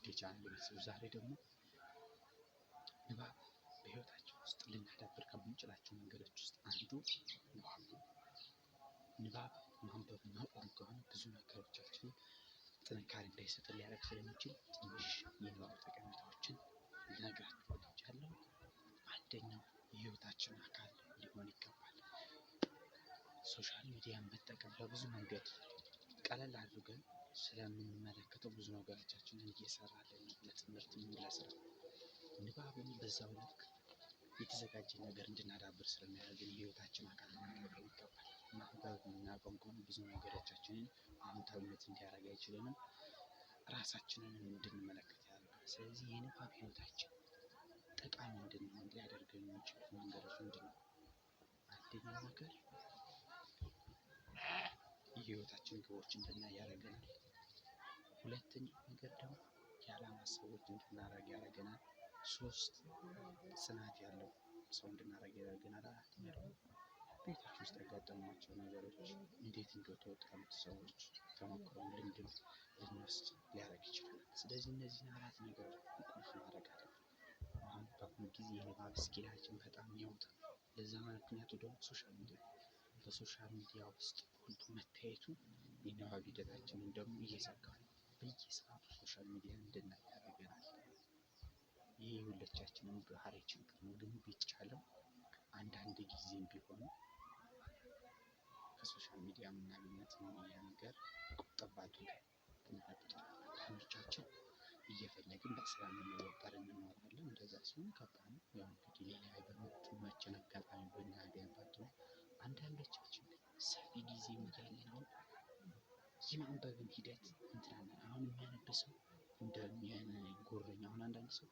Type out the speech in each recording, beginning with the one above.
ውድ የቻናል ቤተሰቦች ዛሬ ደግሞ ንባብ በህይወታችን ውስጥ ልናዳብር ከምንችላቸው መንገዶች ውስጥ አንዱ ንባብ ነው። ንባብ ማንበብ ማቆም ከሆነ ብዙ ነገሮቻችን ጥንካሬ እንዳይሰጠን ሊያደርግ ስለሚችል ትንሽ የንባብ ጠቀሜታዎችን ልነግራችሁ ወድጃለሁ። አንደኛው የህይወታችን አካል ሊሆን ይገባል። ሶሻል ሚዲያን መጠቀም በብዙ መንገድ ቀለል አድርገን ስለምንመለከተው ብዙ ነገሮቻችንን እየሰራልን ነው። ለትምህርት ለስራ ንባብን በዛው ልክ የተዘጋጀ ነገር እንድናዳብር ስለሚያደርግን የህይወታችን አካል ልናደርገው ይገባል። ማንበብ የምናቆም ከሆነ ብዙ ነገሮቻችንን አዎንታዊነት እንዲያደርግ አይችልንም፣ ራሳችንን እንድንመለከት ያደርጋል። ስለዚህ የንባብ ህይወታችን ጠቃሚ እንድንሆን ሊያደርገን የሚችሉ መንገዶች ምንድን ነው? አንደኛው ነገር የህይወታችን ግቦች እንድናይ ያደርገናል። ሁለተኛው ነገር ደግሞ የዓላማ ሰዎች እንድናደርግ ያደርገናል። ሶስት ጽናት ያለው ሰው እንድናደርግ ያደርገናል። አራተኛ ደግሞ ቤታችን ውስጥ ያጋጠሟቸው ነገሮች እንዴት እንደተወጣጡ ሰዎች ተሞክረው ልምድም ልንወስድ ሊያደርግ ይችላል። ስለዚህ እነዚህን አራት ነገሮች ቁልፍ ማድረግ አለብን። አሁን በአሁኑ ጊዜ የንባብ ስኪላችን በጣም ያወጣል። ለዛ ምክንያቱ ደግሞ ሶሻል ሚዲያ ነው። በሶሻል ሚዲያ ውስጥ ጎልቶ መታየቱ የንባብ ሂደታችንን ደግሞ እየዘጋ ነው። በየሰዓቱ ሶሻል ሚዲያ እንድናይ ያደርገናል። ይህ የሁላችንም ባህሪ ችግር ነው። ግን ቢቻለው አንዳንድ ጊዜም ቢሆን ከሶሻል ሚዲያ የምናገኛትን ነገር ቁጠብ አድርገን ብናዳብር እየፈለግን በስራ የምንወጠር እንኖራለን። እንደዛ ሲሆን ከባድ ነው። ያው እንግዲህ ሌላ በመጪው አጋጣሚ ብናገኝበት ነው። አንዳንዶቻችን ሰፊ ጊዜ እያለን አሁን የማንበብን ሂደት እንትናለን። አሁን የሚያነብ ሰው እንደሚጎረኝ አሁን አንዳንድ ሰው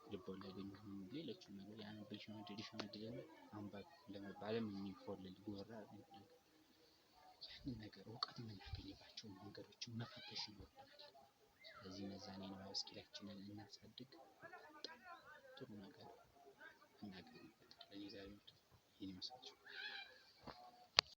ልቦለድ የሚሆኑ ሌሎችም ነገር ያነብ ይሸመድድና አንባቢ ለመባልም የሚፎልል ጎራ ያንን ነገር እውቀት የምናገኝባቸውን መንገዶችን መፈተሽ ይኖርብናል። ስለዚህ እነዛን የንባብ ስኪላችንን እናሳድግ። ጥሩ ነገር እናገኝበታለን። የዛሬው ይህን ይመስላል።